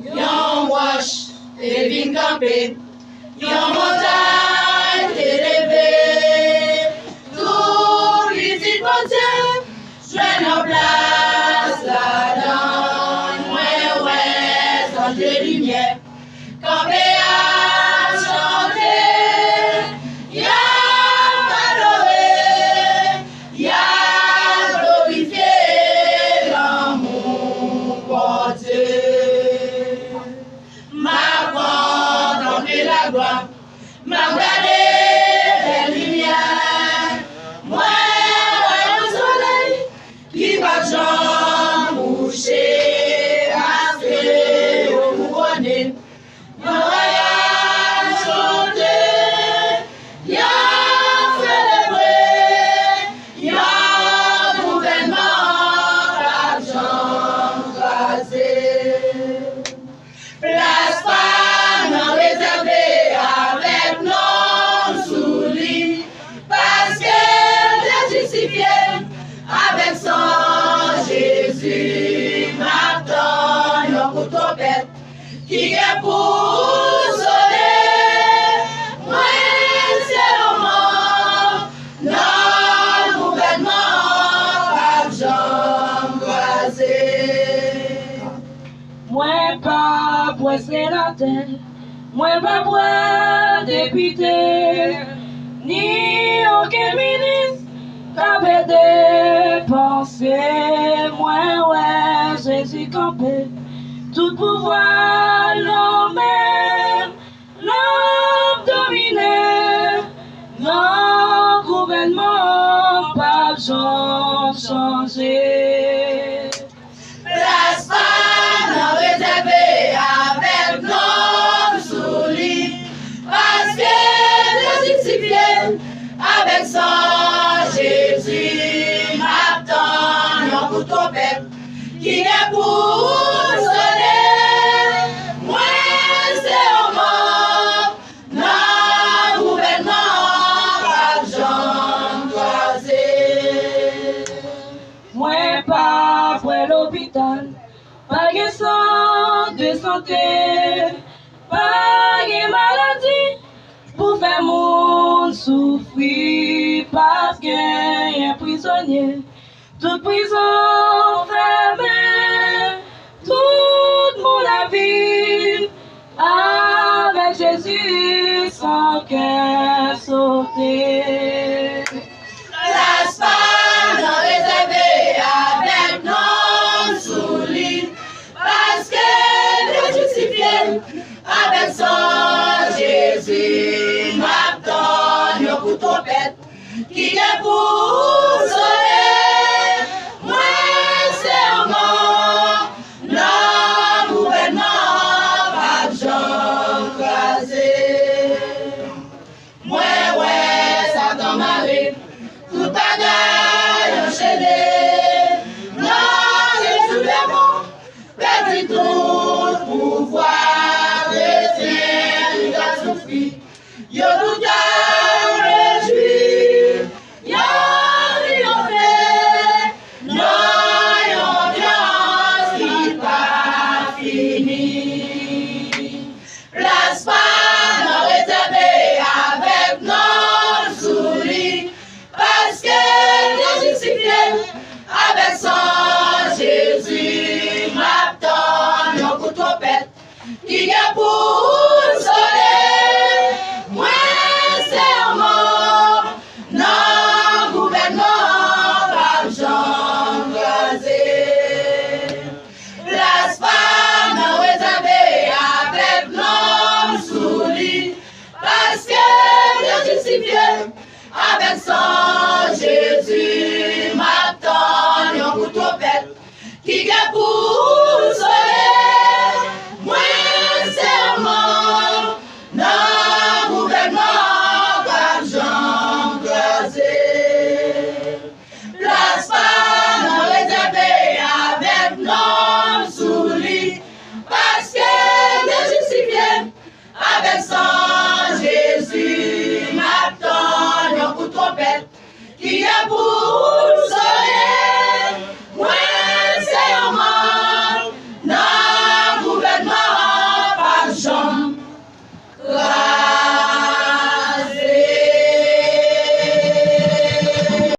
yon roche, te vin camper, yon montagne, te levé. Tout petit bon Dieu, j'vais en place là-dedans, ouais, dans de lumière, campé à chanter, y'a adoré, y'a glorifié l'amour pour Dieu. Ma contemplé la gloire, m'a regardé les lumières, moi, le soleil qui va jamais coucher, parce que vous couronné, mon royal chanté, y'a célébré, y'a gouvernement, l'argent crasé. Place pas non réservée avec nos souliers, parce que Dieu justifié avec son Jésus. M'attend un couteau bête qui est pour sonner. Moi, c'est au monde, non gouvernement, pas jambe croisée. Moi pas presser la terre, moi pas pour député, ni aucun ministre qu'avait dépensé. Moi ouais Jésus campé, tout pouvoir l'homme même, l'homme dominé, non gouvernement pas changé. Place pas non réservée avec nos souliers, parce que Dieu justifié avec son Jésus. M'attend un couteau bête qui est pour sonner. Moi, c'est au monde, non gouvernement, pas jambe croisée. Moi pas pour l'hôpital, pas de centre de santé, pas de maladie pour faire mon souffrir, parce qu'il y a un prisonnier, toute prison fermée, toute mon vie avec Jésus sans cœur sauté. Place pas non réservée avec nos souliers, parce que Dieu justifié avec son Jésus. M'attend un couteau bête qui est pour sonner. Moi, c'est au monde, non gouvernement, pas jambe croisée. Moi, ouais, Satan m'arrive, tout bagaille enchaîné. Non, Jésus est bon, perdu tout pouvoir, chrétien, il a souffert. Yo tout a réjoui, yo triomphé, non, yon viande qui pas fini. Place pas non réservée avec nos souliers, parce que Dieu justifié avec son Jésus. M'attend un couteau bête qui est pour sonner. Moi, c'est au monde, non gouvernement, pas jambe croisée. Place pas non réservée avec nos souliers, parce que Dieu justifié avec son Jésus. M'attend un couteau bête qui est pour